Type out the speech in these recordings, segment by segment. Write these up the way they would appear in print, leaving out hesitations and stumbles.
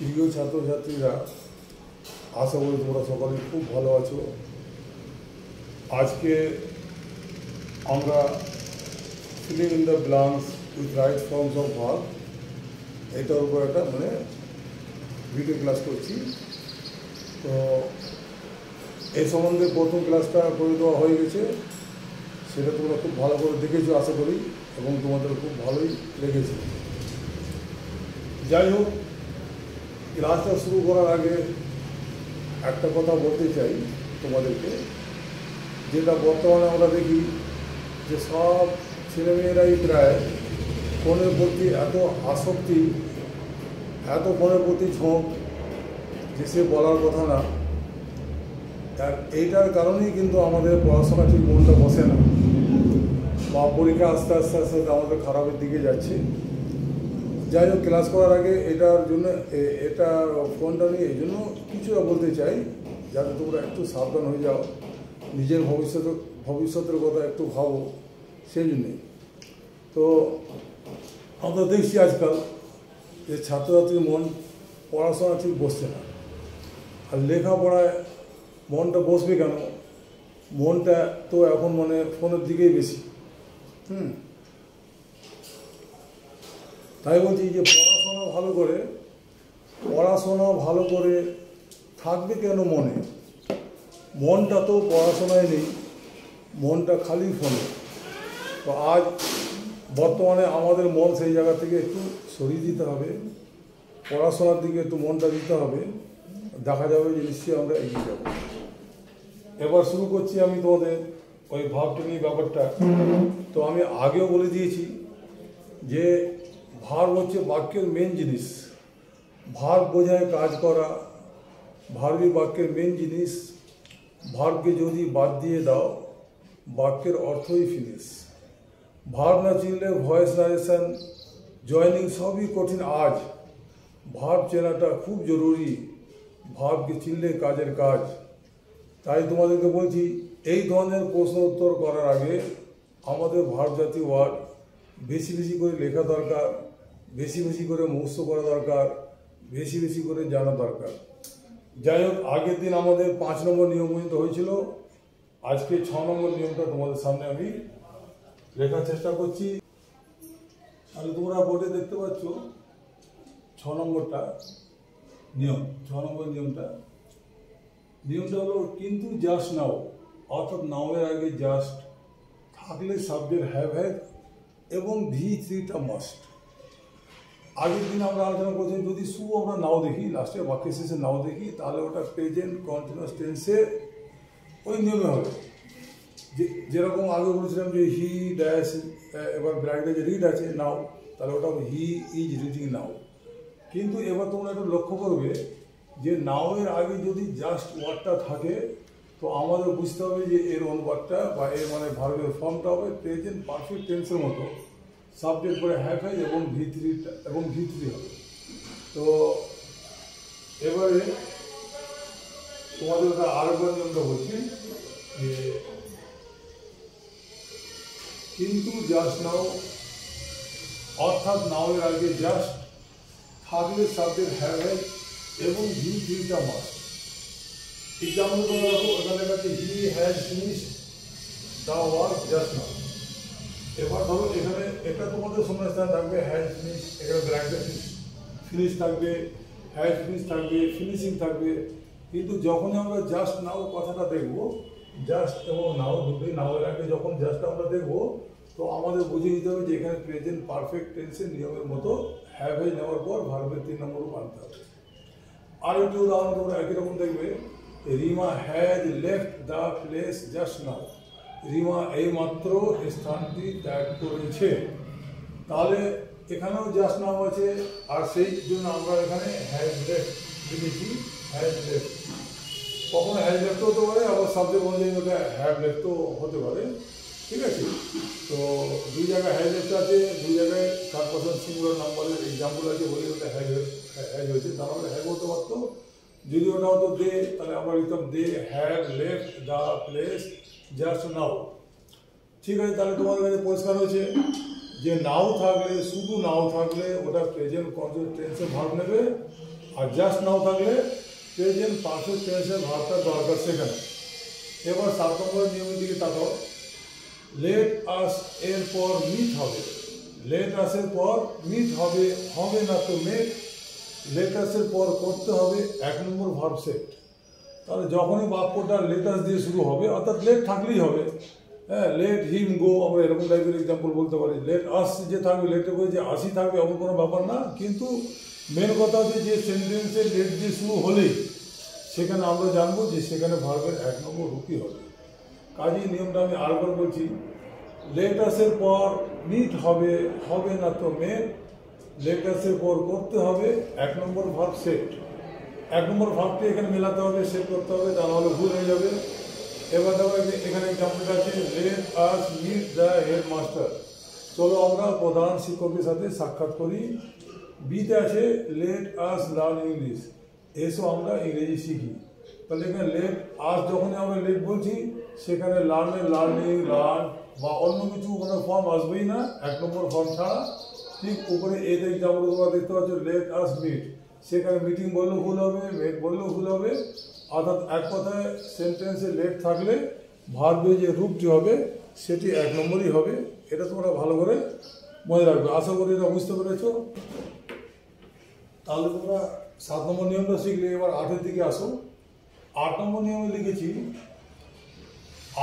প্রিয় ছাত্রছাত্রীরা, আশা করি তোমরা সকলে খুব ভালো আছো। আজকে আমরা filling in the blanks with right forms of verb এটার উপর একটা ভিডিও ক্লাস করছি। তো এই সম্বন্ধে প্রথম ক্লাসটা করে দেওয়া হয়ে গেছে, সেটা তোমরা খুব ভালো করে দেখেছো আশা করি, এবং তোমাদের খুব ভালোই লেগেছে। যাই হোক, ক্লাসটা শুরু করার আগে একটা কথা বলতে চাই তোমাদেরকে, যেটা বর্তমানে আমরা দেখি যে সব ছেলেমেয়েরাই প্রায় ফোনের প্রতি এত আসক্তি, এত ফোনের প্রতি ঝোঁক যে সে বলার কথা না। আর এইটার কারণেই কিন্তু আমাদের পড়াশোনা ঠিক মনটা বসে না, বা পরীক্ষা আস্তে আস্তে আস্তে আমাদের খারাপের দিকে যাচ্ছে। যাই হোক, ক্লাস করার আগে এটার জন্য এটা ফোনটা নিয়ে এই জন্য কিছুটা বলতে চাই, যাতে তোমরা একটু সাবধান হয়ে যাও, নিজের ভবিষ্যতের কথা একটু ভাবো, সেই জন্যে। তো আমরা দেখছি আজকাল যে ছাত্রছাত্রীর মন পড়াশোনা ঠিক বসছে না। আর লেখাপড়ায় মনটা বসবে কেন? মনটা তো এখন ফোনের দিকেই বেশি। তাই বলছি যে পড়াশোনা ভালো করে থাকবে কেন মনে? মনটা তো পড়াশোনায় নেই, মনটা খালি ফোনে। তো আজ বর্তমানে আমাদের মন সেই জায়গা থেকে একটু সরিয়ে দিতে হবে, পড়াশোনার দিকে একটু মনটা দিতে হবে। দেখা যাবে যে নিশ্চয়ই আমরা এগিয়ে যাব। এবার শুরু করছি আমি তোমাদের ওই ভার্বটা নিয়ে ব্যাপারটা। তো আমি আগেও বলে দিয়েছি যে ভার্ব হচ্ছে বাক্যের মেন জিনিস। ভার্ব বোঝায় কাজ করা, ভার্বই বাক্যের মেন জিনিস। ভার্বকে যদি বাদ দিয়ে দাও, বাক্যের অর্থই ফিনিশ। ভার্ব না চিনলে ভয়েস নারেশন, জয়নিং সবই কঠিন আজ। ভার্ব চেনাটা খুব জরুরি, ভার্বকে চিনলে কাজের কাজ। তাই তোমাদেরকে বলছি, এই ধরনের প্রশ্ন উত্তর করার আগে আমাদের ভার্ব জাতীয় ওয়ার্ড বেশি বেশি করে লেখা দরকার, বেশি বেশি করে মুখস্থ করা দরকার, বেশি বেশি করে জানা দরকার। যাই হোক, আগের দিন আমাদের 5 নম্বর নিয়ম পর্যন্ত হয়েছিল, আজকে 6 নম্বর নিয়মটা তোমাদের সামনে আমি লেখার চেষ্টা করছি। তাহলে তোমরা বোর্ডে দেখতে পাচ্ছ 6 নম্বরটা নিয়ম। 6 নম্বর নিয়মটা হলো কিন্তু জাস্ট নাও, অর্থাৎ নাওয়ের আগে জাস্ট থাকলে সাবজেক্ট হ্যাভ এবং V3টা মাস্ট। আগের দিন আমরা আলোচনা করছি, যদি শুধু আমরা নাও দেখি, লাস্টে বাক্যের শেষে নাও দেখি, তাহলে ওটা প্রেজেন্ট কন্টিনিউয়াস টেন্সে ওই নিয়মে হবে। যেরকম আগে বলেছিলাম যে হি ড্যাশ, এবার ব্র্যাকেটে যে রিড আছে নাও, তাহলে ওটা হি ইজ রিডিং নাও। কিন্তু এবার তোমরা একটু লক্ষ্য করবে যে নাওয়ের আগে যদি জাস্ট ওয়ার্ডটা থাকে, তো আমাদের বুঝতে হবে যে এর অনুবাদটা বা এর ভার্বের ফর্মটা হবে প্রেজেন্ট পারফেক্ট টেন্সের মতো। সাবজেক্ট পরে হ্যাভ এবং V3 হবে। তো এবারে তোমাদের আরেকবার নিয়মটা বলছি যে কিন্তু জাস্ট নাও, অর্থাৎ নাওয়ের আগে জাস্ট থাকলে সাবজেক্ট হ্যাভ এবং V3টা মাস্ট। এক্সাম্পল করে রাখো, এখানে কাছে he has finished the work just now. এবার ধরো এখানে এটা তোমাদের শূন্যস্থান থাকবে হ্যাজ ফিনিশ, এখানে ব্র্যাকেট ফিনিশ থাকবে, হ্যাজ ফিনিশ থাকবে, ফিনিশিং থাকবে। কিন্তু যখনই আমরা জাস্ট নাও কথাটা দেখবো, জাস্ট এবং নাও দুটোই, নাওয়ের আগে যখন জাস্ট আমরা দেখবো, তো আমাদের বুঝে নিতে হবে যে এখানে প্রেজেন্ট পারফেক্ট টেন্সের নিয়মের মতো হ্যাভ নেওয়ার পর ভার্বের 3 নম্বরও মানতে হবে। আর একটি উদাহরণ তোমরা একই রকম দেখবে, Rima has left the place just নাও। রিমা এইমাত্র স্থানটি ত্যাগ করেছে। তাহলে এখানেও জাস্ট নাও আছে, আর সেই জন্য আমরা এখানে হ্যাজ লেফট লিখেছি, হ্যাজ লেফট। কখনো হ্যাজ লেফট হতে পারে, আবার সাবজেক্ট অনুযায়ী ওটা হ্যাভ লেফটও হতে পারে। ঠিক আছে, তো দুই জায়গায় হ্যাজ লেফট আছে, দুই জায়গায় 3% সিঙ্গুলার নাম্বারের এক্সাম্পল আছে বলে ওটা হ্যাজ হয়েছে। তাহলে হ্যাভ হতে পারতো, যদি ওটা হতো দে, তাহলে আমরা লিখতাম they have left the place just now. ঠিক আছে, তাহলে তোমাদের কাছে পরিষ্কার হয়েছে যে নাও থাকলে, শুধু নাও থাকলে ওটা প্রেজেন্ট কন্টিনিউয়াস টেন্সে ভার্ব নেবে, আর জাস্ট নাও থাকলে প্রেজেন্ট পারফেক্ট টেন্সের ভার্বটা দরকার সেখানে। এবার 7 নম্বরের নিয়মের দিকে তাকাও। লেট আস এর পর মিট হবে, লেট আসের পর মিট হবে, হবে না তো মেক। লেট আসের পর করতে হবে 1 নম্বর ভার্ব সেট। তাহলে যখনই বাক্যটা লেটাস দিয়ে শুরু হবে, অর্থাৎ লেট থাকলেই হবে। হ্যাঁ, লেট হিম গো, আমরা এরকম টাইপের এক্সাম্পল বলতে পারি। লেট আস যে থাকবে, লেটের বই যে আসি থাকবে এমন কোনো ব্যাপার না, কিন্তু মেন কথা হচ্ছে যে সেন্টেন্সে লেট দিয়ে শুরু হলেই সেখানে আমরা জানবো যে সেখানে ভার্বের 1 নম্বর রূপই হবে। কাজেই নিয়মটা আমি আরেকবার বলছি। লেট আসের পর মিট হবে, হবে না তো মেক। লেট আসের পর করতে হবে 1 নম্বর ভার্ব সেট। 1 নম্বর ভার্বটি এখানে মেলাতে হবে, সেট করতে হবে, তা নাহলে ভুল হয়ে যাবে। এবার দেখো এখানে এক্সাম্পলটা আছে, let us meet the headmaster. চলো আমরা প্রধান শিক্ষকের সাথে সাক্ষাৎ করি। বিতে আছে লেট আস লার্ন ইংলিশ, এসো আমরা ইংরেজি শিখি। তাহলে এখানে লেট আস যখনই আমরা লেট বলছি, সেখানে লার্নের লার্নিং, লার্ন বা অন্য কিছু কোনো ফর্ম আসবেই না 1 নম্বর ফর্ম ছাড়া। ঠিক উপরে এতে এক্সাম্পল তোমরা দেখতে পাচ্ছ, লেট আস মিট, সেখানে মিটিং বললেও ভুল হবে, মেট বললেও ভুল হবে। অর্থাৎ এক কথায় সেন্টেন্সে লেট থাকলে ভার্বের যে রূপটি হবে সেটি 1 নম্বরই হবে। এটা তোমরা ভালো করে মনে রাখবে। আশা করি এটা বুঝতে পেরেছ। তাহলে তোমরা 7 নম্বর নিয়মটা শিখলে। এবার 8-এর দিকে আসো। 8 নম্বর নিয়মে লিখেছি,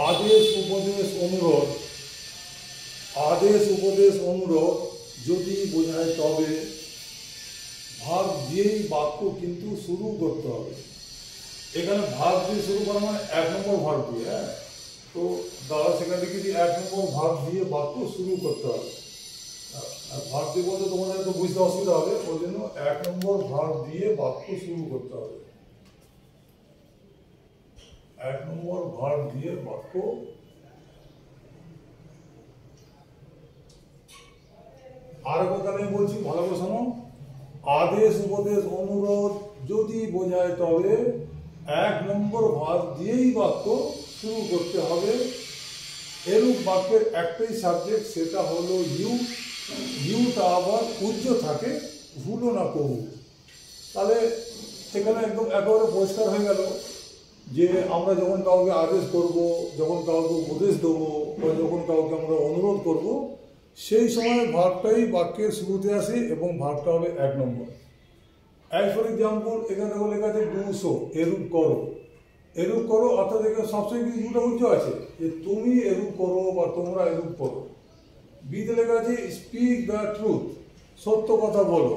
আদেশ উপদেশ অনুরোধ। আদেশ উপদেশ অনুরোধ যদি বোঝায় তবে ভার্ব দিয়েই বাক্য কিন্তু শুরু করতে হবে। এখানে ভার্ব দিয়ে শুরু করা মানে 1 নম্বর ভার্ব দিয়ে। হ্যাঁ, তো দাদা সেখানে লিখেছি 1 নম্বর ভার্ব দিয়ে বাক্য শুরু করতে হবে। আর ভার্ব দিয়ে বলতে তোমাদের তো বুঝতে অসুবিধা হবে, ওই জন্য 1 নম্বর ভার্ব দিয়ে বাক্য শুরু করতে হবে। 1 নম্বর ভার্ব দিয়ে বাক্য। আর কথা আমি বলছি, ভালো করে শোনো। আদেশ উপদেশ অনুরোধ যদি বোঝায় তবে 1 নম্বর ভার্ব দিয়েই বাক্য শুরু করতে হবে। এরূপ বাক্যের একটাই সাবজেক্ট, সেটা হলো ইউ। ইউটা আবার উজ্জ থাকে, ভুলো না কবু। তাহলে সেখানে একদম একেবারে পরিষ্কার হয়ে গেল যে আমরা যখন কাউকে আদেশ করব, যখন কাউকে উপদেশ দেবো, বা যখন কাউকে আমরা অনুরোধ করব, সেই সময় ভার্বটাই বাক্যের শুরুতে আসে এবং ভার্বটা হবে 1 নম্বর। অ্যাজ ফর এক্সাম্পল, এখানে দেখো লেখা আছে ডু সো, এরূপ করো। এরূপ করো অর্থাৎ এখানে সবসময় কিন্তু দুটো উজ্জ আছে, যে তুমি এরূপ করো বা তোমরা এরূপ করো। বিতে লেখা আছে স্পিক দ্য ট্রুথ, সত্য কথা বলো।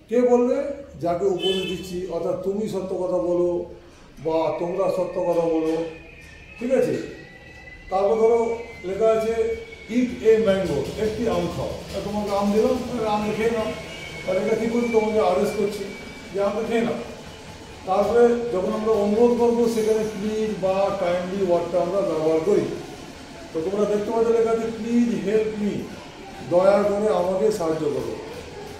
কে বলবে? যাকে উপদেশ দিচ্ছি, অর্থাৎ তুমি সত্য কথা বলো বা তোমরা সত্য কথা বলো। ঠিক আছে। তারপর ধরো লেখা আছে ইট এ ম্যাঙ্গো, একটি আম খাও। তোমাকে আম দিলাম, আম খেয়ে নাও। তাহলে এটা কী করছি? তোমাকে আদেশ করছি যে আমটা খেয়ে নাও। তারপরে যখন আমরা অনুরোধ করবো, সেখানে প্লিজ বা কাইন্ডলি ওয়ার্ডটা আমরা ব্যবহার করি। তো তোমরা দেখতে পাচ্ছ লেখা আছে প্লিজ হেল্প মি, দয়া করে আমাকে সাহায্য করো।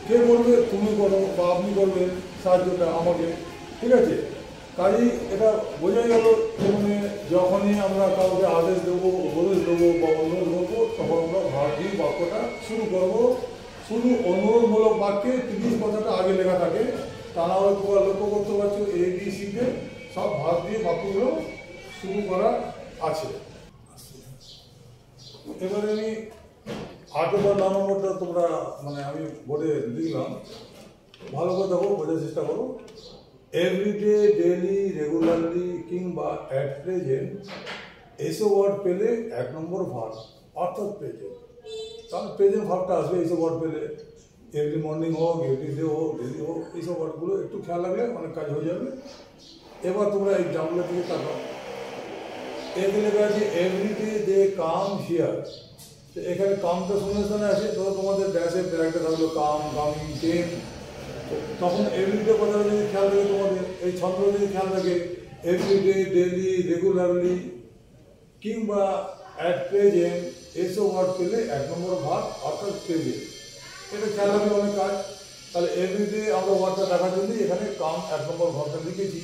কে করবে? তুমি করো বা আপনি করবেন সাহায্যটা আমাকে। ঠিক আছে। কাজেই এটা বোঝা গেল যে যখনই আমরা কাউকে আদেশ দেবো, উপদেশ দেবো বা অনুরোধ করবো, তখন আমরা ভার্ব দিয়ে বাক্যটা শুরু করবো। শুধু অনুরোধমূলক বাক্যে প্লিজ কথাটা আগে লেখা থাকে, তা না হলে তোমরা লক্ষ্য করতে পারছো ABCতে সব ভার্ব দিয়ে বাক্যগুলো শুরু করা আছে। এবারে আমি 8 বা 9 নম্বরটা তোমরা আমি বোর্ডে লিখলাম, ভালো করে দেখো, বোঝার চেষ্টা করো। এভরিডে, ডেলি, রেগুলারলি কিংবা অ্যাট প্রেজেন্ট, এইসব ওয়ার্ড পেলে 1 নম্বর ভার্ব, অর্থাৎ প্রেজেন্ট। তাহলে প্রেজেন্ট ভার্বটা আসবে এইসব ওয়ার্ড পেলে। এভরি মর্নিং হোক, এভরিডে হোক, ডেলি হোক, এইসব ওয়ার্ডগুলো একটু খেয়াল রাখলে অনেক কাজ হয়ে যাবে। এবার তোমরা এক্সাম্পলের দিকে তাকাও। এতে লেখা আছে এভরিডে দে কাম হিয়ার। তো এখানে কামটা শূন্যস্থানে আছে, ধরো তোমাদের ড্যাশে ব্র্যাকেটে থাকলো কাম, কামিং, কেম। তখন এভরিডে কথাটা যদি খেয়াল রাখে, তোমাদের এই ছন্দ যদি খেয়াল রাখে, এভরিডে, ডেলি, রেগুলারলি কিংবা অ্যাট প্রেজেন্ট, এইসব ওয়ার্ড পেলে 1 নম্বর ভার্ব, অর্থাৎ প্রেজেন্ট। এটা খেয়াল রাখলে অনেক কাজ। তাহলে এভরিডে আমরা ওয়ার্ডটা দেখার জন্য এখানে কাম 1 নম্বর ভার্বটা লিখেছি।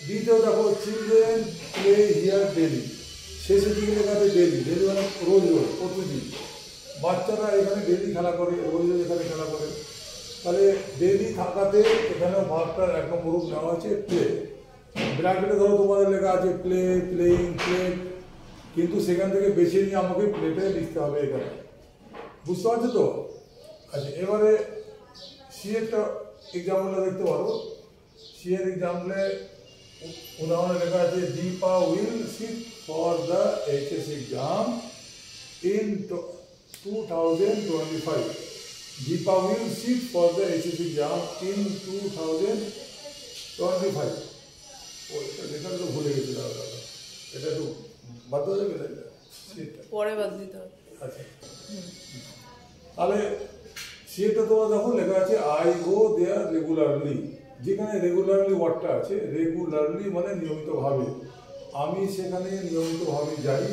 দ্বিতীয় দেখো চিলড্রেন প্লে হিয়ার ডেলি, শেষের দিকে লেখা আছে ডেলি। ডেলি মানে রোজ রোজ, প্রতিদিন। বাচ্চারা এখানে ডেলি খেলা করে, রোজ রোজ এখানে খেলা করে। তাহলে ডেইলি থাকাতে এখানেও ভার্বটার এক নম্বর রূপ নেওয়া হয়েছে প্লে। ব্র্যাকেটে ধরো তোমাদের লেখা আছে প্লে, প্লেইং, প্লেড, কিন্তু সেখান থেকে বেছে নিয়ে আমাকে প্লেটে লিখতে হবে এখানে। বুঝতে পারছো তো? আচ্ছা, এবারে সি একটা এক্সাম্পলটা দেখতে পারো। সি এর এক্সাম্পলে উদাহরণে লেখা আছে Dipa will sit for the HS exam in 2025. Dipa will sit for the HS exam in 2025. ও এটা লেখা তো ভুলে গেছি দাদা, এটা একটু বাদ হয়ে যাবে, পরে বাদ দিতে হবে। আচ্ছা, তাহলে সেটা তোমরা দেখো লেখা আছে আই গো দেয়ার রেগুলারলি। যেখানে রেগুলারলি ওয়ার্ডটা আছে, রেগুলারলি মানে নিয়মিতভাবে, আমি সেখানে নিয়মিতভাবে যাই,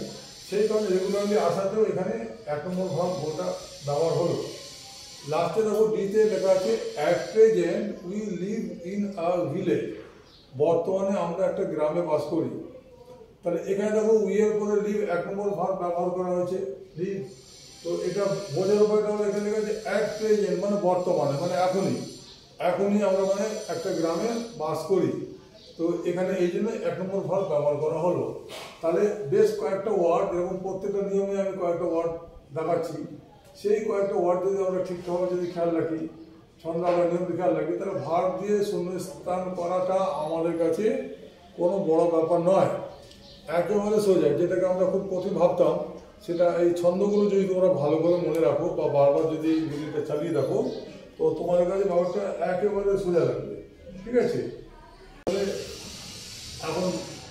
সেই কারণে রেগুলারলি আসাতেও এখানে এক নম্বর ভাব গোটা ব্যবহার হলো। লাস্টে দেখো ডিতে লেখা আছে at present we live in a village. বর্তমানে আমরা একটা গ্রামে বাস করি। তাহলে এখানে দেখো উই এর পরে লিভ এক নম্বর ভাব ব্যবহার করা হয়েছে, লিভ। তো এটা বোঝার উপায়টা হলো এখানে লেখা আছে অ্যাট প্রেজেন্ট মানে বর্তমানে, মানে এখনই আমরা মানে একটা গ্রামে বাস করি। তো এখানে এই জন্য এক নম্বর ভার্ব ব্যবহার করা হলো। তাহলে বেশ কয়েকটা ওয়ার্ড, এবং প্রত্যেকটা নিয়মে আমি কয়েকটা ওয়ার্ড দেখাচ্ছি, সেই কয়েকটা ওয়ার্ড যদি আমরা ঠিকঠাকভাবে যদি খেয়াল রাখি, ছন্দ বা নিয়ম খেয়াল রাখি, তাহলে ভার্ব দিয়ে শূন্যস্থান করাটা আমাদের কাছে কোনো বড় ব্যাপার নয়, একেবারে সোজা। যেটাকে আমরা খুব কঠিন ভাবতাম, সেটা এই ছন্দগুলো যদি তোমরা ভালো করে মনে রাখো বা বারবার যদি এই ভিডিওটা চালিয়ে দেখো, তো তোমাদের কাছে ব্যাপারটা একেবারে সোজা লাগবে। ঠিক আছে? তাহলে এখন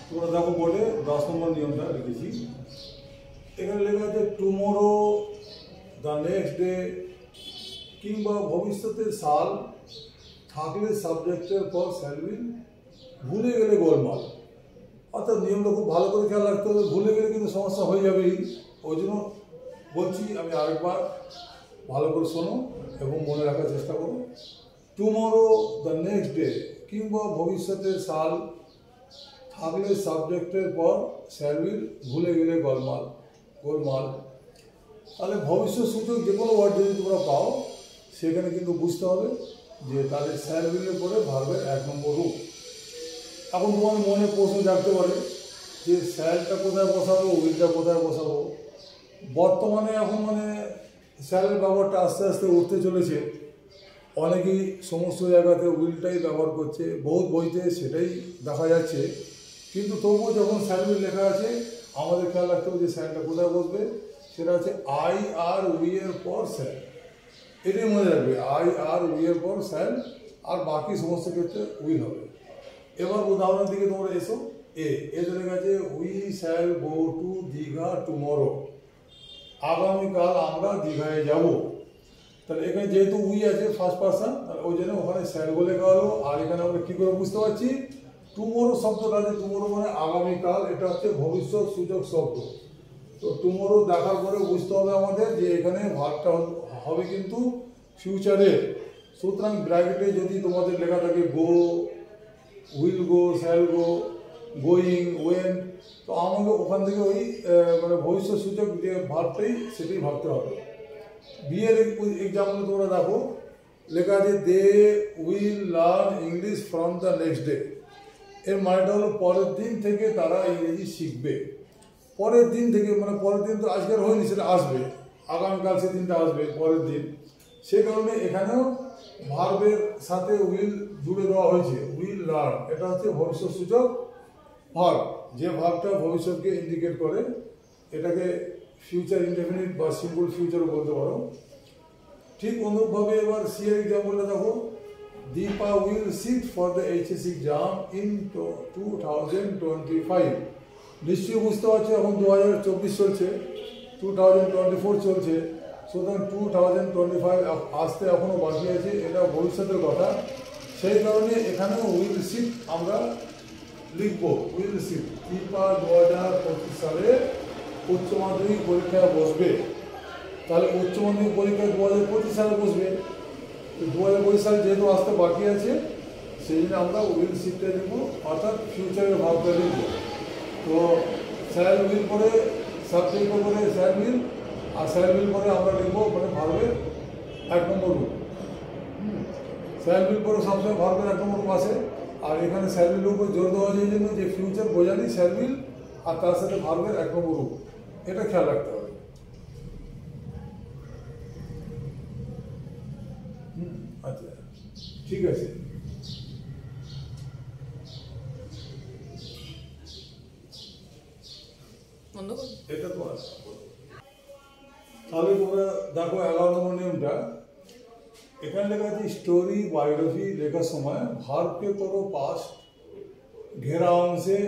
তোমরা দেখো বোর্ডে 10 নম্বর নিয়মটা লিখেছি। এখানে লেখা আছে টুমোরো, দ্য নেক্সট ডে, কিংবা ভবিষ্যতের সাল, থাকলে সাবজেক্টের পর শ্যাল উইল, ভুলে গেলে গোলমাল। অর্থাৎ নিয়মটা খুব ভালো করে খেয়াল রাখতে হবে, ভুলে গেলে কিন্তু সমস্যা হয়ে যাবেই। ওই জন্য বলছি, আমি আরেকবার ভালো করে শোনো এবং মনে রাখার চেষ্টা করো। টুমোরো, দ্য নেক্সট ডে, কিংবা ভবিষ্যতের সাল, থাকলে সাবজেক্টের পর শ্যাল উইল, ভুলে গেলে গোলমাল। তাহলে ভবিষ্যৎ সূচক যে কোনো ওয়ার্ড যদি তোমরা পাও, সেখানে কিন্তু বুঝতে হবে যে তাহলে শ্যাল উইলের পরে ভার্বের এক নম্বর রূপ। এখন তোমার মনে প্রশ্ন জাগতে পারে যে শ্যালটা কোথায় বসাবো, উইলটা কোথায় বসাবো। বর্তমানে এখন মানে শ্যালের ব্যবহারটা আস্তে আস্তে উঠতে চলেছে। অনেকেই সমস্ত জায়গাতে উইলটাই ব্যবহার করছে, বহুত বইতে সেটাই দেখা যাচ্ছে। কিন্তু তবুও যখন শ্যাল উইল লেখা আছে, আমাদের খেয়াল রাখতে হবে যে শ্যালটা কোথায় বসবে। সেটা হচ্ছে আই আর উই এর পর শ্যাল, এটাই মনে রাখবে। আই আর উই এর পর শ্যাল, আর বাকি সমস্ত ক্ষেত্রে উইল হবে। এবার উদাহরণের দিকে তোমরা এসো। এদের লেখা আছে we shall go to Digha tomorrow. আগামীকাল আমরা দীঘায় যাব। তাহলে এখানে যেহেতু উই আছে ফার্স্ট পারসন, ওই জন্য ওখানে শ্যাল গো লেখা হলো। আর এখানে আমরা কী করে বুঝতে পারছি, টুমোরো শব্দটা আছে, টুমোরো মানে আগামীকাল, এটা হচ্ছে ভবিষ্যৎ সূচক শব্দ। তো টুমোরো দেখার পরে বুঝতে হবে আমাদের যে এখানে ভার্বটা হবে কিন্তু ফিউচারে। সুতরাং ব্র্যাকেটে যদি তোমাদের লেখা থাকে go, will go, shall go, going, went, তো আমাকে ওখান থেকে ওই মানে ভবিষ্যৎ সূচক যে ভার্বটাই সেটাই ভাবতে হবে। বিয়ের এক্সাম্পল তোমরা দেখো, লেখা আছে they will learn English from the next day. এর মানেটা হলো পরের দিন থেকে তারা ইংরেজি শিখবে। পরের দিন থেকে মানে পরের দিন তো আজকের হয়নি, সেটা আসবে, আগামীকাল সে দিনটা আসবে, পরের দিন। সে কারণে এখানেও ভার্বের সাথে উইল জুড়ে দেওয়া হয়েছে। উইল লার্ন, এটা হচ্ছে ভবিষ্যৎ সূচক ভার্ব, যে ভার্বটা ভবিষ্যৎকে ইন্ডিকেট করে। এটাকে ফিউচার ইনডেফিনিট বা সিম্পল ফিউচারও বলতে পারো। ঠিক অনুরূপভাবে এবার সি এর এক্সাম্পলটা দেখো, Dipa will sit for the HS exam in 2025। নিশ্চয়ই বুঝতে পারছো এখন 2024 চলছে, 2024 চলছে, সুতরাং 2025 আসতে এখনও বাকি আছে, এটা ভবিষ্যতের কথা। সেই কারণে এখানে উইল সিট আমরা লিখবো, উইল সিট। দীপা 2025 সালে উচ্চ মাধ্যমিক পরীক্ষায় বসবে। তাহলে উচ্চ মাধ্যমিক পরীক্ষা 2025 সালে বসবে। 2025 সাল যেহেতু আসতে বাকি আছে, সেই জন্য আমরা উইল সিটটা লিখবো, অর্থাৎ ফিউচারের ভাবটা লিখবো। তো শ্যাল উইল পরে সাবজেক্ট পরে শ্যাল উইল, আর শ্যাল উইল পরে আমরা লিখবো মানে ভার্বের এক নম্বর রূপ। শ্যাল উইল পরে সবসময় ভার্বের এক নম্বর রূপ আসে, আর এখানে শ্যাল উইলের উপর জোর দেওয়া যায় জন্য যে ফিউচার বোঝালি শ্যাল উইল আর তার সাথে ভার্বের এক নম্বর রূপ, এটা খেয়াল রাখতে হবে। আচ্ছা ঠিক আছে। বন্ধ করো। এটা তো আছে। তাহলে তোমরা দেখো 11 নম্বর নিয়মটা, এখানে লেখা আছে স্টোরি বায়োগ্রাফি লেখার সময় ভার্বকে করো পাস্ট, ঘেরা অংশে,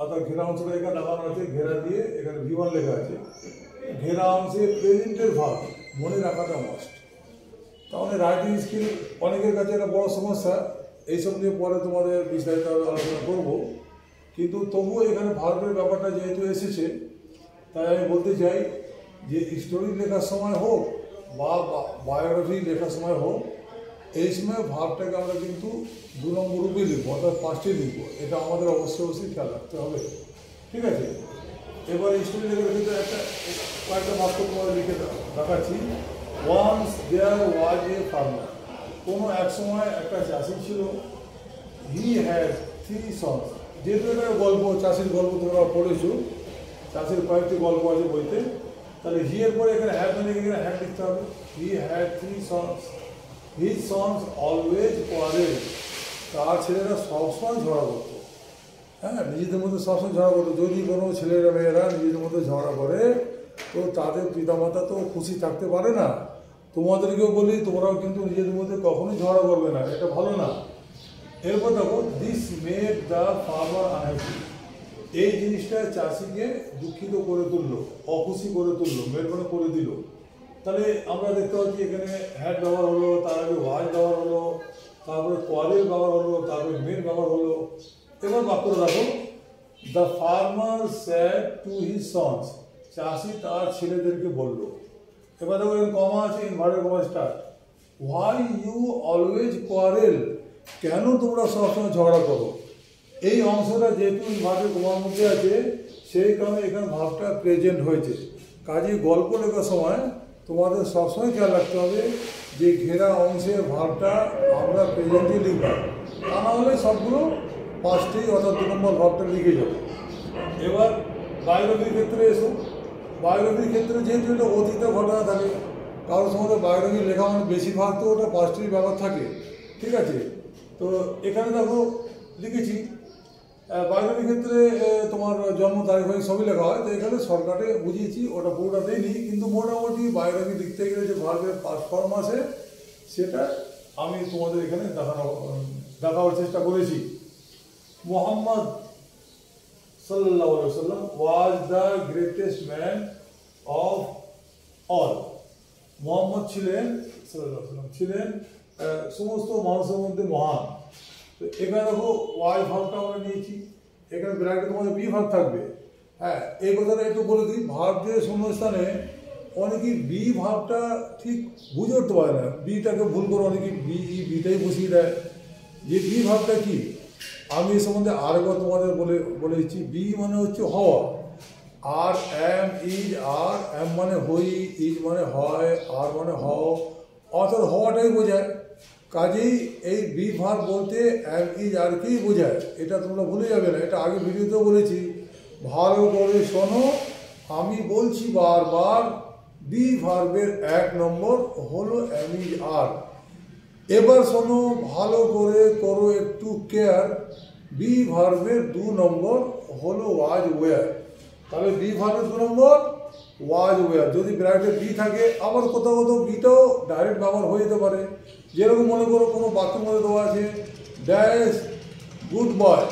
অর্থাৎ ঘেরা অংশটা এখানে লাগানো আছে ঘেরা দিয়ে, এখানে V1 লেখা আছে, ঘেরা অংশে প্রেজেন্টের ভার্ব মনে রাখাটা মাস্ট। তাহলে রাইটিং স্কিল অনেকের কাছে একটা বড় সমস্যা, এইসব নিয়ে পরে তোমাদের বিস্তারিত আলোচনা করবো, কিন্তু তবুও এখানে ভার্বের ব্যাপারটা যেহেতু এসেছে তাই আমি বলতে চাই যে স্টোরি লেখার সময় হোক বা বায়োগ্রাফি লেখার সময় হোক, এই সময় ভার্বটাকে আমরা কিন্তু 2 নম্বর রূপে লিখবো, অর্থাৎ পাঁচটি লিখবো, এটা আমাদের অবশ্যই খেয়াল রাখতে হবে। ঠিক আছে, এবার স্টোরি লেখার ভিতরে কয়েকটা বাক্য তোমাদের লিখে দেখাচ্ছি। Once there was a farmer, কোনো এক সময় একটা চাষি ছিল, হি হ্যাড 3 সন্স, যেহেতু এটা গল্প, চাষির গল্প তোমরা পড়েছো, চাষির কয়েকটি গল্প আছে বইতে, তাহলে হি এর পরে এখানে হ্যাড মানে এখানে হ্যাড লিখতে হবে। He had 3 sons, his sons always quarrel, তার ছেলেরা সবসময় ঝগড়া করতো। হ্যাঁ, নিজেদের মধ্যে সবসময় ঝগড়া করতো। যদি কোনো ছেলেরা মেয়েরা নিজেদের মধ্যে ঝগড়া করে তো তাদের পিতামাতা তো খুশি থাকতে পারে না। তোমাদেরকেও বলি, তোমরাও কিন্তু নিজেদের মধ্যে কখনোই ঝগড়া করবে না, এটা ভালো না। এরপর দেখো, this made the farmer unhappy, এই জিনিসটা চাষিকে দুঃখিত করে তুললো, অখুশি করে তুললো, মেড মানে করে দিল। তাহলে আমরা দেখতে পাচ্ছি এখানে হ্যাড ব্যবহার হলো, তার আগে ওয়াজ ব্যবহার হলো, তারপরে কোয়ারেল ব্যবহার হলো, তারপরে মেড ব্যবহার হলো। এবার বাক্যটা দেখো, the farmer said to his sons, চাষি তার ছেলেদেরকে বলল। এবার দেখো কমা আছে, inverted comma start, why you always quarrel, কেন তোমরা সবসময় ঝগড়া করো। এই অংশটা যেহেতু ইনভার্টেড কমার মধ্যে আছে, সেই কারণে এখানে ভাবটা প্রেজেন্ট হয়েছে। কাজেই গল্প লেখার সময় তোমাদের সবসময় খেয়াল রাখতে হবে যে ঘেরা অংশের ভাবটা আমরা প্রেজেন্টই লিখব, তা না হলে সবগুলো পাঁচটি অর্থাৎ 2 নম্বর ভাবটা লিখে যাবে। এবার বায়োগ্রাফির ক্ষেত্রে এসো, বায়োগ্রাফির ক্ষেত্রে যেহেতু এটা অতীতের ঘটনা থাকে, কারোর সময় বায়োগ্রাফি লেখা মানে বেশিরভাগ তো ওটা পাঁচটির ব্যাপার থাকে। ঠিক আছে, তো এখানে দেখো লিখেছি বায়োগ্রাফির ক্ষেত্রে তোমার জন্ম তারিখ সবই লেখা হয়, তো এখানে শর্টকাটে বুঝিয়েছি, ওটা পুরোটা দেয়নি, কিন্তু মোটামুটি বায়োগ্রাফি লিখতে গেলে যে ভার্বের পাস্ট ফর্ম আছে সেটা আমি তোমাদের এখানে দেখাবার চেষ্টা করেছি। মোহাম্মদ সাল্লাল্লাহু আলাইহি ওয়াসাল্লাম was the greatest man of all, Mohammad ছিলেন সাল্লাল্লাহু আলাইহি ওয়াসাল্লাম ছিলেন সমস্ত মানুষের মধ্যে মহান। তো এখানে দেখো ওয়াই ভার্বটা আমরা নিয়েছি, এখানে ব্র্যাকেটে তোমাদের বি ভার্ব থাকবে। হ্যাঁ, এই কথাটা একটু বলে দিই, ভার্ব দিয়ে শূন্যস্থানে অনেকেই বি ভার্বটা ঠিক বুঝে উঠতে পারে না, বিটাকে ভুল করে অনেকেই বিটাই বসিয়ে দেয়। যে বি ভার্বটা কি, আমি এ সম্বন্ধে আরেকবার তোমাদের বলে দিচ্ছি। বি মানে হচ্ছে হওয়া, আর এম ইজ, আর এম মানে হই, ইজ মানে হয়, আর মানে হও, অর্থাৎ হওয়াটাই বোঝায়। কাজেই এই বি ভার্ব বলতে এম ইজ আর কেই বোঝায়, এটা তোমরা ভুলে যাবে না, এটা আগে ভিডিওতেও বলেছি। ভালো করে শোনো, আমি বলছি বারবার, বি ভার্বের 1 নম্বর হলো এম ইজ আর। এবার শোনো ভালো করে, করো একটু কেয়ার, বি ভার্বের 2 নম্বর হলো ওয়াজ ওয়ার। তাহলে বি ভার্বের 2 নম্বর ওয়াজ ওয়ার, যদি ব্র্যাকেটে বি থাকে, আবার কোথাও কোথাও বিটাও ডাইরেক্ট ব্যবহার হয়ে যেতে পারে। যেরকম মনে করো কোনো বাক্যের মধ্যে দেওয়া আছে dash good boy,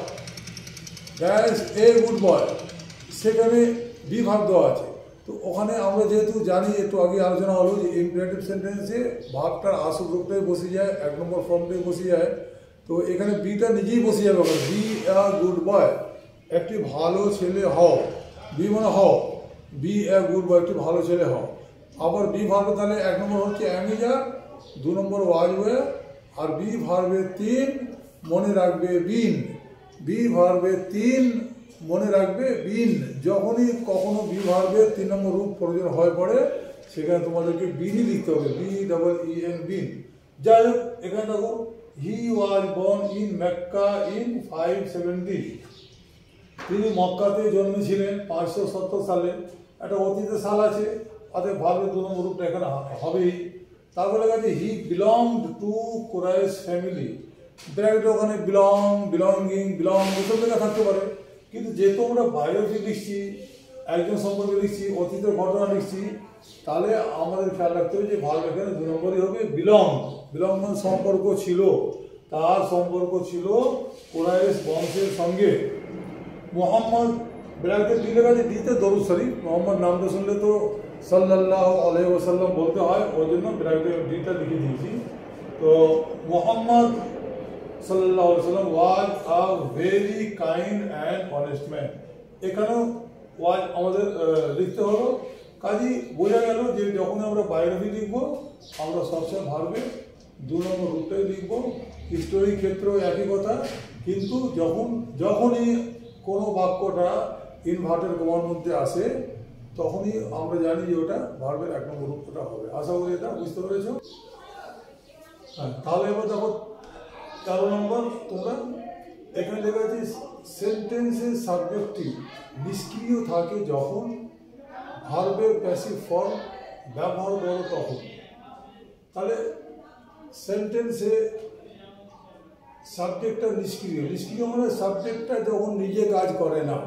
dash a good boy, সেখানে বি ভার্ব দেওয়া আছে। তো ওখানে আমরা যেহেতু জানি, একটু আগে আলোচনা হলো যে ইমপারেটিভ সেন্টেন্সে ভার্বটার আসল রূপটাই বসে যায়, 1 নম্বর ফর্মটাই বসে যায়। তো এখানে বিটা নিজেই বসে যাবে, বি আ গুড বয়, একটি ভালো ছেলে হও, বি মানে হও, বি আ গুড বয়, একটি ভালো ছেলে হও। আবার বি ভার্বে তাহলে 1 নম্বর হচ্ছে অ্যামিজার, 2 নম্বর ওয়াজ ওয়ে, আর বি ভার্বে 3 মনে রাখবে বিন, বি ভার্বে 3 মনে রাখবে বিন। যখনই কখনো বি ভার্বের 3 নম্বর রূপ প্রয়োজন হয়ে পড়ে, সেখানে তোমাদেরকে বিনই লিখতে হবে, B double E N been. যাই হোক এখানে দেখো he was born in Mecca in 570, তিনি মক্কাতে জন্মেছিলেন 570 সালে। একটা অতীতের সাল আছে, অতএব ভাবে 2 নম্বর রূপটা এখানে হবেই। তারপরে লেখা হি বিলংড টু কুরাইশ ফ্যামিলি, ব্র্যাকেটে ওখানে বিলঙ্গিং এসব লেখা থাকতে পারে, কিন্তু যেহেতু আমরা বায়োগ্রাফি লিখছি, একজন সম্পর্কে লিখছি, অতীতের ঘটনা লিখছি, তাহলে আমাদের খেয়াল রাখতে হবে যে ভার্ব এখানে 2 নম্বরই হবে বিলং মানে সম্পর্ক ছিল, তার সম্পর্ক ছিল কুরাইশ বংশের সঙ্গে। মোহাম্মদ ব্র্যাকেটে ডি লেখা আছে, ডিতে দরুদ শরীফ, মোহাম্মদ নামটা শুনলে তো সাল্লাল্লাহু আলাইহি ওয়াসাল্লাম বলতে হয়, ওই জন্য ব্র্যাকেটে ডিটা লিখে দিয়েছি। তো মোহাম্মদ সাল্লাল্লাহু আলাইহি ওয়াসাল্লাম was a very kind and honest man, এখানেও ওয়াজ আমাদের লিখতে হলো। কাজেই বোঝা গেল যে যখন আমরা বায়োগ্রাফি লিখবো আমরা সবসময় ভার্বে 2 নম্বর রূপটাই লিখবো। হিস্টোরির ক্ষেত্রেও একই কথা, কিন্তু যখনই কোনো বাক্যটা ইনভার্টেড কমার মধ্যে আসে তখনই আমরা জানি যে ওটা ভার্বের 1 নম্বর রূপটা হবে। আশা করি এটা বুঝতে পেরেছ। হ্যাঁ, তাহলে এবার দেখো 13 নম্বর, তোমরা এখানে লেখা আছে সেন্টেন্সের সাবজেক্টটি নিষ্ক্রিয় থাকে যখন ভার্বের প্যাসিভ ফর্ম ব্যবহার করো তখন। তাহলে সেন্টেন্সে সাবজেক্টটা নিষ্ক্রিয় মানে সাবজেক্টটা যখন নিজে কাজ করে না,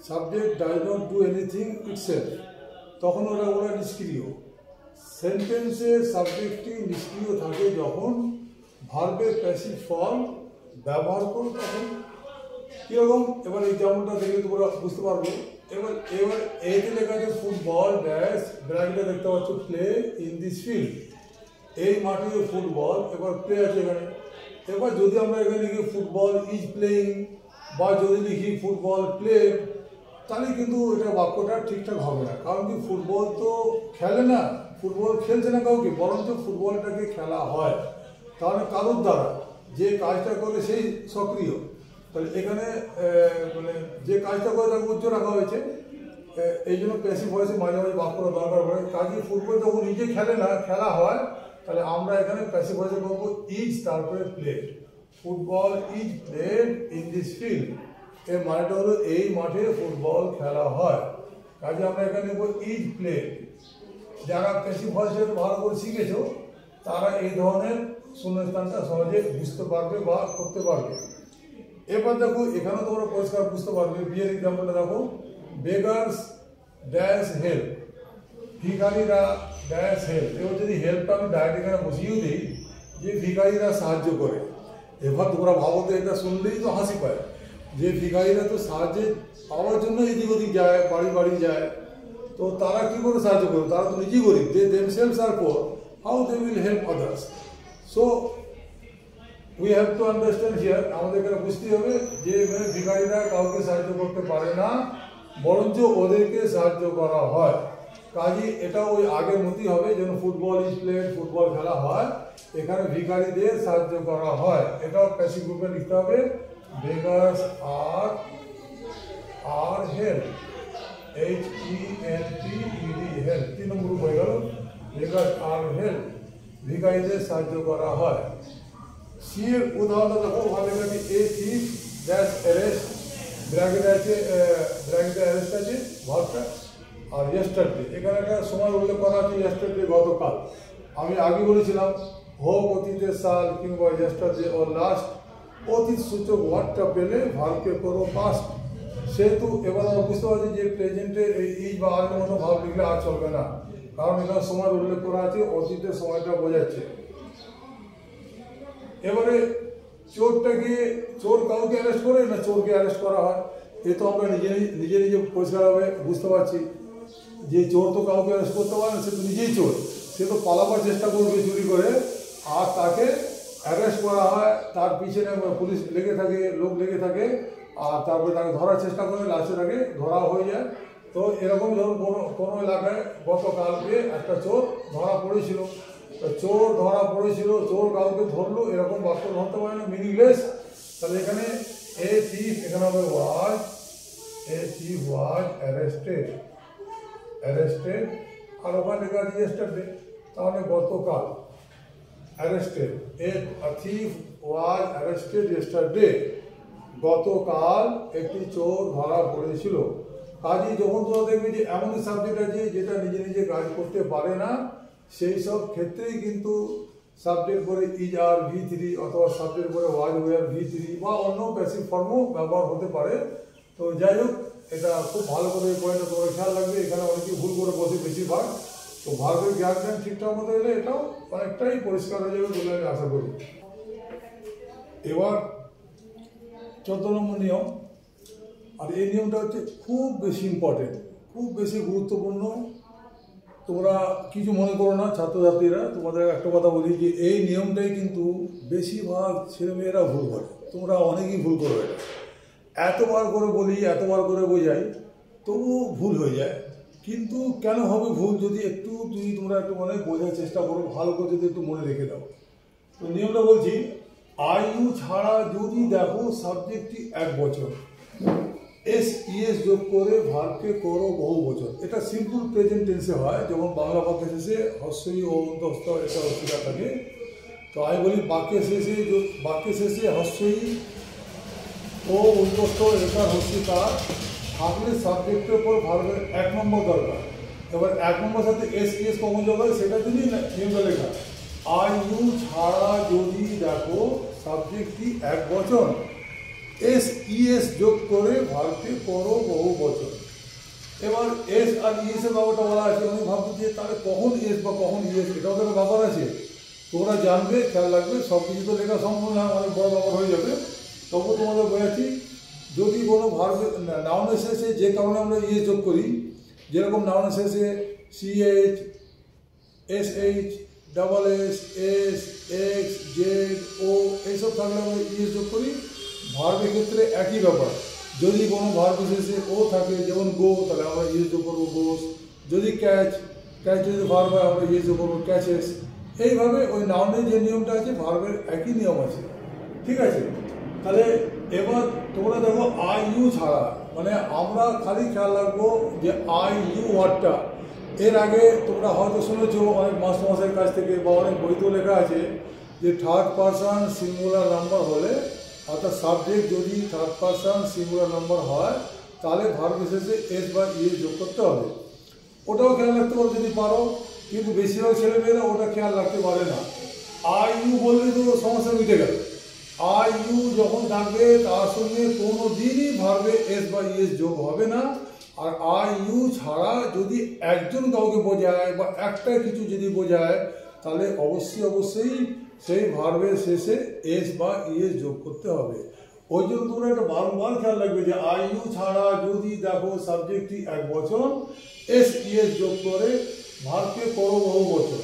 subject does not do anything itself, তখন ওরা নিষ্ক্রিয়। সেন্টেন্সের সাবজেক্টটি নিষ্ক্রিয় থাকে যখন ভার্বের প্যাসিভ ফর্ম ব্যবহার করো তখন। কীরকম এবার এক্সাম্পলটা দেখলে তোমরা বুঝতে পারবে। এবার এতে লেখা আছে ফুটবল ড্যাশ, ব্র্যাকেটে দেখতে পাচ্ছ প্লে ইন দিস ফিল্ড, এই মাঠে ফুটবল, এবার প্লে আছে এখানে। এবার যদি আমরা এখানে লিখি ফুটবল ইজ প্লেইং বা যদি লিখি ফুটবল প্লে, তাহলে কিন্তু এটা বাক্যটা ঠিকঠাক হবে না। কারণ কি ফুটবল তো খেলে না, ফুটবল খেলছে না কাউকে, বরঞ্চ ফুটবলটাকে খেলা হয়, তাহলে কারোর দ্বারা যে কাজটা করে সেই সক্রিয়। তাহলে এখানে মানে যে কাজটা করে তাকে উচ্চ রাখা হয়েছে, এই জন্য প্যাসিভ ভয়েসে মাঝে মাঝে বাক্যটা দরকার পড়ে। কাজে ফুটবল যখন নিজে খেলে না, খেলা হয়, তাহলে আমরা এখানে প্যাসিভ ভয়েসে বলবো ইজ, তারপরে played. Football is played in this field, এর মানেটা হলো এই মাঠে ফুটবল খেলা হয়। কাজে আমরা এখানে নেব ইজ প্লেড। যারা প্যাসিভ ভয়েসে ভালো করে শিখেছো তারা এই ধরনের শূন্যস্থানটা সহজে বুঝতে পারবে বা করতে পারবে। এবার দেখো এখানে তোমরা পরিষ্কার বুঝতে পারবে। বিয়ের এক্সাম্পলটা দেখো, বেগার্স ড্যাশ হেল্প, ভিখারিরা ড্যাশ হেল্প। এবার যদি হেল্পটা আমি ডাইরেক্ট এখানে বসিয়েও দিই যে ভিখারিরা সাহায্য করে, এবার তোমরা ভাবো তো এটা শুনলেই তো হাসি পায় যে ভিখারিরা তো সাহায্য পাওয়ার জন্য এদিক ওদিক যায়, বাড়ি বাড়ি যায়, তো তারা কি করে সাহায্য করবে? তারা তো নিজেই গরিব, they themselves are poor, how they will help others. So we have to understand here, আমাদের এখানে বুঝতে হবে যে এখানে ভিখারিরা কাউকে সাহায্য করতে পারে না, বরঞ্চ ওদেরকে সাহায্য করা হয়। কাজে এটা ওই আগের মতোই হবে, যেন ফুটবল ইজ প্লেড, ফুটবল খেলা হয়, এখানে ভিখারিদের সাহায্য করা হয়। এটাও প্যাসিভ গ্রুপে লিখতে হবে, বেগার্স আর হেল্প, HELPED হেল্প, 3 নম্বর গ্রুপ হয়ে গেল। বেগার্স আর হেল্প, ভিখারিদের সাহায্য করা হয়। সি এর উদাহরণ দেখো, ওখানে লেখা আছে এ থিফ ড্যাশ অ্যারেস্ট, ব্র্যাকেট আছে, ব্র্যাকেটে অ্যারেস্ট আছে ভার্বটা, আর ইয়েস্টারডে এখানে একটা সময় উল্লেখ করা আছে, ইয়েস্টারডে গতকাল। আমি আগে বলেছিলাম হোক অতীতের সাল কিংবা ইয়েস্টারডে ও লাস্ট, অতীত সূচক ওয়ার্ডটা পেলে ভার্বকে করো পাস্ট। সেহেতু এবার আমরা বুঝতে পারছি যে প্রেজেন্টে এই ইজ বা আর মতো ভাব লিখলে আর চলবে না, কারণ এখানে সময় উল্লেখ করা আছে, অতীতের সময়টা বোঝাচ্ছে। এবারে চোরটাকে, চোর কাউকে অ্যারেস্ট করে না চোরকে অ্যারেস্ট করা হয়, এ তো আমরা নিজে পরিষ্কারভাবে বুঝতে পারছি যে চোর তো কাউকে অ্যারেস্ট করতে পারে না, সে তো নিজেই চোর, সে তো পালাবার চেষ্টা করবে চুরি করে, আর তাকে অ্যারেস্ট করা হয়, তার পিছনে পুলিশ লেগে থাকে, লোক লেগে থাকে, আর তারপরে তাকে ধরার চেষ্টা করে, লাস্টে তাকে ধরা হয়ে যায়। তো এরকম ধরুন কোনো এলাকায় গতকালকে একটা চোর ধরা পড়েছিল, চোর ধরা পড়েছিল, চোর কাউকে ধরলো, এরকম বাক্য ধরতে পারে না, মিনিংলেস। তাহলে এখানে এ থিফ, এখানে হবে ওয়াজ, এ থিফ ওয়াজ অ্যারেস্টেড, আর ওখানে লেখা আছে ইয়েস্টারডে, তাহলে গতকাল। arrested. A thief was arrested yesterday. গতকাল একটি চোর ধরা পড়েছিল। কাজে যখন তোমরা দেখবে যে এমন সাবজেক্ট আছে যেটা নিজে নিজে কাজ করতে পারে না, সেই সব ক্ষেত্রেই কিন্তু সাবজেক্ট পরে ইজ আর V3 অথবা সাবজেক্ট পরে ওয়াজ ওয়ার V3 বা অন্য প্যাসিভ ফর্মও ব্যবহার হতে পারে। তো যাই হোক, এটা খুব ভালো করে পয়েন্টটা তোমরা খেয়াল রাখবে। এখানে অনেকেই ভুল করে বসে বেশিরভাগ। তো ভার্বের জ্ঞান ঠিকঠাক মতো এলে এটাও অনেকটাই পরিষ্কার হয়ে যাবে বলে আমি আশা করি। এবার 14 নম্বর নিয়ম, আর এই নিয়মটা হচ্ছে খুব বেশি ইম্পর্টেন্ট, খুব বেশি গুরুত্বপূর্ণ। তোমরা কিছু মনে করো না ছাত্রছাত্রীরা, তোমাদের একটা কথা বলি যে এই নিয়মটাই কিন্তু বেশিরভাগ ছেলেমেয়েরা ভুল করে। তোমরা অনেকেই ভুল করো। এটা এতবার করে বলি, এতবার করে বোঝাই, তবু ভুল হয়ে যায়। কিন্তু কেন হবে ভুল, যদি তোমরা একটু মানে বোঝার চেষ্টা করো, ভালো করে যদি একটু মনে রেখে দাও। তো নিয়মটা বলছি, আইইউ ছাড়া যদি দেখো সাবজেক্টটি এক বছর, এস যোগ করে ভার্বকে করো বহু বচন। এটা সিম্পল প্রেজেন্ট টেন্সে হয়, যেমন বাংলা বাক্যে শেষে হস্যই ও অন্তস্থ এটা অসুবিধা থাকে। তো আমি বলি বাক্যের শেষে হস্যই ও অন্তস্থ এটা হস্যিকার থাকলে সাবজেক্টের উপর ভার্বের 1 নম্বর দরকার। এবার 1 নম্বর সাথে এস কমন যোগ হয়, সেটা যদি নিয়মটা লেখা আইইউ ছাড়া যদি দেখো সাবজেক্টটি এক বচন, এস যোগ করে ভার্বকে করো বহু বচন। এবার এস আর ইএস এর ব্যাপারটা বলা আছে। আমি ভাবছি যে তাহলে কখন এস বা কখন ইএস, এটাও তো একটা ব্যাপার আছে। তোমরা জানবে, খেয়াল রাখবে। সব কিছু তো লেখা সম্ভব না, অনেক বড় ব্যাপার হয়ে যাবে। তবু তোমাদের বোঝাচ্ছি, যদি কোনো ভার্বের নাউনের শেষে যে কারণে আমরা ইএস যোগ করি, যেরকম নাউনের শেষে CH, SH, SS, S, X, Z, O এইসব থাকলে আমরা ইএস যোগ করি। ভার্বের ক্ষেত্রে একই ব্যাপার। যদি কোনো ভার্ব শেষে ও থাকে, যেমন গো, তাহলে আমরা ইএস যোগ করবো গোস। যদি ক্যাচ যদি ভার্ব হয়, আমরা ইএস যোগ করবো ক্যাচেস। এইভাবে ওই নাউনের যে নিয়মটা আছে, ভার্বের একই নিয়ম আছে। ঠিক আছে? তাহলে এবার তোমরা দেখো আইইউ ছাড়া, মানে আমরা খালি খেয়াল রাখবো যে আইইউ ওয়ার্ডটা। এর আগে তোমরা হয়তো শুনেছো অনেক মাস্টারমশাইয়ের কাছ থেকে, বা অনেক বইতেও লেখা আছে যে থার্ড পারসন সিঙ্গুলার নাম্বার হলে, অর্থাৎ সাবজেক্ট যদি থার্ড পারসন সিঙ্গুলার নাম্বার হয়, তাহলে ভার্ব শেষে এস বা ইএস যোগ করতে হবে। ওটাও খেয়াল রাখতে পারো যদি পারো, কিন্তু বেশিরভাগ ছেলেমেয়েরা ওটা খেয়াল রাখতে পারে না। আইইউ বললে তো সমস্যা মিটে গেল। আইইউ যখন থাকবে তার সঙ্গে কোনো দিনই ভার্বে এস বা ইএস যোগ হবে না। আর আইইউ ছাড়া যদি একজন কাউকে বোঝায় বা একটা কিছু যদি বোঝায়, তাহলে অবশ্যই সেই ভার্বের শেষে এস বা ইএস যোগ করতে হবে। ওই জন্য তোমরা একটা বারবার খেয়াল রাখবে যে আইইউ ছাড়া যদি দেখো সাবজেক্টটি এক বচন, এস ইএস যোগ করে ভার্বকে করো বহু বচন।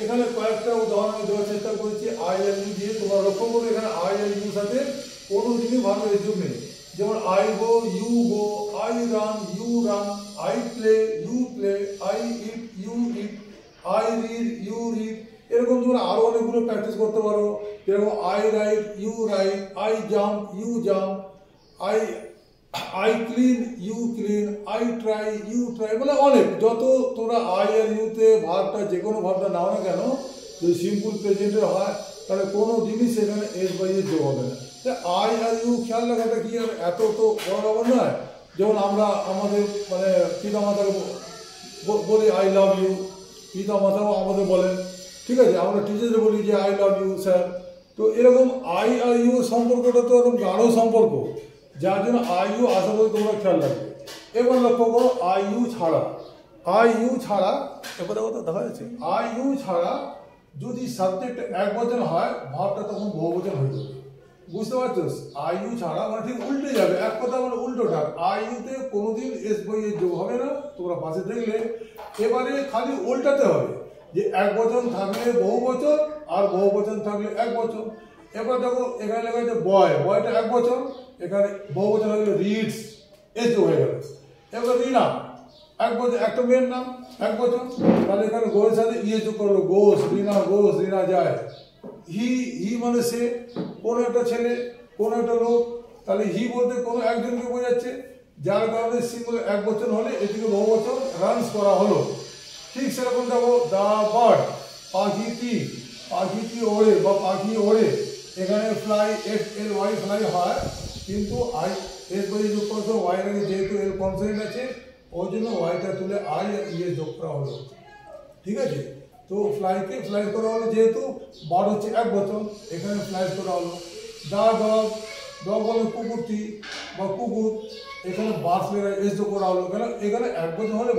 এখানে কয়েকটা উদাহরণ আমি দেওয়ার চেষ্টা করেছি আইএলইউ দিয়ে। তোমরা লক্ষ্য করবে এখানে আইএলইউর সাথে কোনো দিনই ভার্বের এস যোগ নেই। যেমন I go, you go, I run, you run, I play, you play, I eat, you eat, I read, you read. এরকম তোমরা আরো অনেকগুলো প্র্যাকটিস করতে পারো। যেরকম I write, you write, I jump, you jump, I clean, you clean, I try, you try, মানে অনেক। যত তোমরা আই আর ইউতে ভার্বটা, যে কোনো ভার্বটা নাও না কেন, যদি সিম্পল প্রেজেন্টের হয়, তাহলে কোনো জিনিস সেখানে এস বা ইএস যোগ হবে না। আই আর ইউ খেয়াল রাখাটা কি আর এত তো বড় ব্যাপার নয়। যেমন আমরা আমাদের মানে পিতামাতাকে বলি আই লাভ ইউ, পিতামাতাও আমাদের বলেন। ঠিক আছে? আমরা টিচারদের বলি যে আই লাভ ইউ স্যার। তো এরকম আই আর ইউ সম্পর্কটা তো এরকম গাঢ় সম্পর্ক, যার জন্য আই ইউ আশা করি তোমরা খেয়াল রাখবে। এবার লক্ষ্য করো আইইউ ছাড়া এবার কথা দেখা যাচ্ছে, আইইউ ছাড়া যদি সাবজেক্ট এক বচন হয়, ভাবটা তখন বহু বচন হয়ে যাবে। বুঝতে পারছো? আইইউ ছাড়া মানে ঠিক উল্টে যাবে, এক কথা মানে উল্টোটা। আইইউতে কোনোদিন এস বা ইএস যোগ হবে না, তোমরা পাশে দেখলে। এবারে খালি উল্টাতে হবে যে এক বচন থাকলে বহু বচন, আর বহু বচন থাকলে এক বচন। এবার দেখো এখানে লেখা আছে বয়টা এক বচন, এখানে বহু বচন হয়ে গেল রিডস, এস যোগ হয়ে গেল। এবার রিনা এক বচন, একটা মেয়ের নাম এক বচন, তাহলে এখানে গোয়ের সাথে ইয়ে যোগ করলো, গোস, রিনা যায়। হি মানে সে, কোনো একটা ছেলে, কোনো একটা লোক, তাহলে হি বলতে কোনো একজনকে বোঝাচ্ছে, যার কারণে সিঙ্গুলার এক বচন হলে এদিকে বহু বচন রানস করা হলো। ঠিক সেরকম দেখো দা বার্ড, পাখিটি, পাখিটি ওড়ে বা পাখি ওড়ে, এখানে ফ্লাই FLY ফ্লাই হয়, কিন্তু আই এর পরে যোগ করতে ওয়াই আগে যেহেতু এর কনসেন্ট আছে ওই জন্য ওয়াইটা তুলে আই আর ইয়ে যোগ করা হলো, ঠিক আছে। তো ফ্লাইকে ফ্লাই করা হলো, যেহেতু বার হচ্ছে এক বছর, এখানে ফ্লাই করা হলো। ডগ ডগ হলো কুকুরটি বা কুকুর, এখানে বাস এস যোগ করা হলো। কেন এখানে এক বছর হলে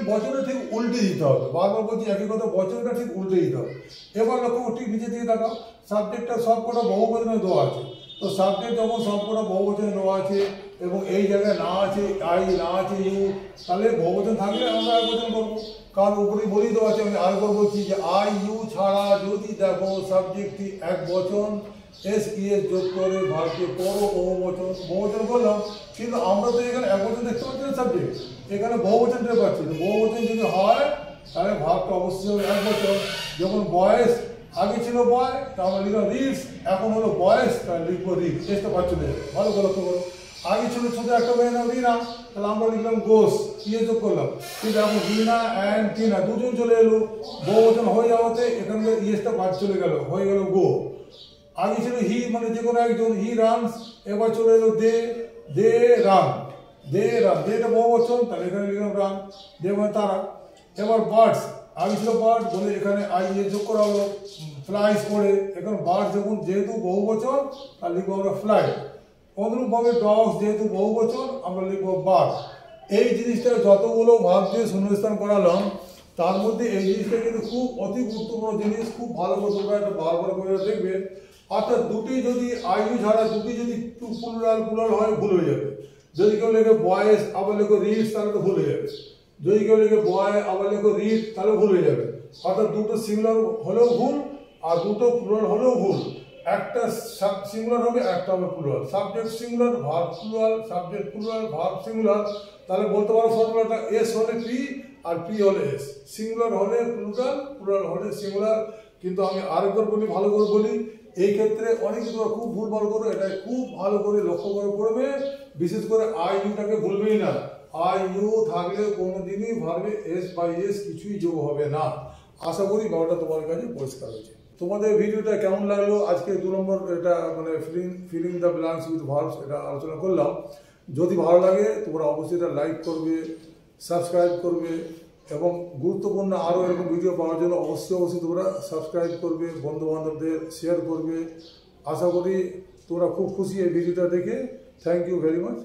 বছরে ঠিক উল্টে দিতে হবে, বারবার বলছি একই কথা, বছরটা ঠিক উল্টে দিতে হবে। এবার লক্ষ্য ঠিক নিচে দিকে তাকাও, সাবজেক্টটা সব কটা বহু বচনে দেওয়া আছে। তো সাবজেক্ট যখন সব কটা বহু বচনে দেওয়া আছে এবং এই জায়গায় না আছে আই, না আছে ইউ, তাহলে বহুবচন থাকলে আমরা এক বচন করবো। কারণ উপরে বলেই দেওয়া আছে, আমি আরেকবার বলছি যে আই ইউ ছাড়া যদি দেখো সাবজেক্টটি এক বচন, SES যোগ করে ভাগকে করো বহুবচন করলাম। কিন্তু আমরা তো এখানে এক বচন দেখতে পাচ্ছি না সাবজেক্ট, এখানে বহুবচন দেখতে পাচ্ছি। বহুবচন যদি হয় তাহলে ভাগটা অবশ্যই হবে এক বছর। যখন বয়স আগে ছিল বয়, তা আমরা লিখলাম রিডস, এখন হলো বয়স, তাহলে লিখবো রিডস, চেষ্টা পাচ্ছি না, ভালো করে লক্ষ্য করো। আগে ছিল ছোট একটা মেয়ের নাম রিনা, তাহলে আমরা লিখলাম গোস, ইয়ে যোগ করলাম। কিন্তু এখন রিনা অ্যান্ড টিনা দুজন চলে এলো, বহুবচন হয়ে যাওয়াতে এখানে ইয়েসটা বাদ চলে গেল, হয়ে গেল গো। আগে ছিল হি, মানে যে কোনো একজন, হি রানস, এবার চলে এলো দে, দে রান, দে রান, দেটা বহুবচন, তাহলে এখানে লিখলাম রান, দে মানে তারা। এবার বার্ডস, আগে ছিল বার্ড বলে এখানে আই ইয়ে যোগ করা হলো, ফ্লাইস করে, এখন বার্ড যখন যেহেতু বহুবচন তাহলে লিখবো আমরা ফ্লাই। অনুরূপভাবে ডগস যেহেতু বহুবচন আমরা লিখবো বার্ড। এই জিনিসটা যতগুলো ভাগ দিয়ে শূন্যস্থান করালাম তার মধ্যে এই জিনিসটা কিন্তু খুব অতি গুরুত্বপূর্ণ জিনিস, খুব ভালো করে তোমরা এটা বারবার করে দেখবে। অর্থাৎ দুটি যদি আইউ ছাড়া দুটি যদি প্লুরাল হয় ভুল হয়ে যাবে। যদি কেউ লেখে বয়েস আবার লেখো রিডস তাহলে তো ভুল হয়ে যাবে। যদি কেউ লেখে বয় আবার লেখো রিড তাহলে ভুল হয়ে যাবে। অর্থাৎ দুটো সিঙ্গুলার হলেও ভুল আর দুটো প্লুরাল হলেও ভুল। একটা সিঙ্গুলার হবে, একটা হবে plural. Subject singular, verb plural, subject plural, verb singular. তাহলে বলতে পারো ফর্মুলাটা এস হলে পি আর পি হলে এস, সিঙ্গুলার হলে প্লুরাল, প্লুরাল হলে সিঙ্গুলার। কিন্তু আমি আরেকবার বলি, ভালো করে বলি, এই ক্ষেত্রে অনেকে তোমরা খুব ভুলভাল করো, এটা খুব ভালো করে লক্ষ্য করে করবে। বিশেষ করে আই ইউটাকে ভুলবেই না, আই ইউ থাকলে কোনোদিনই ভার্বে এস বাই এস কিছুই যোগ হবে না। আশা করি ব্যাপারটা তোমার কাছে পরিষ্কার হয়েছে। তোমাদের ভিডিওটা কেমন লাগলো, আজকে 2 নম্বর এটা মানে filling the blanks with verbs এটা আলোচনা করলাম। যদি ভালো লাগে তোমরা অবশ্যই এটা লাইক করবে, সাবস্ক্রাইব করবে এবং গুরুত্বপূর্ণ আরও এরকম ভিডিও পাওয়ার জন্য অবশ্যই তোমরা সাবস্ক্রাইব করবে, বন্ধু বান্ধবদের শেয়ার করবে। আশা করি তোমরা খুব খুশি এই ভিডিওটা দেখে। Thank you very much.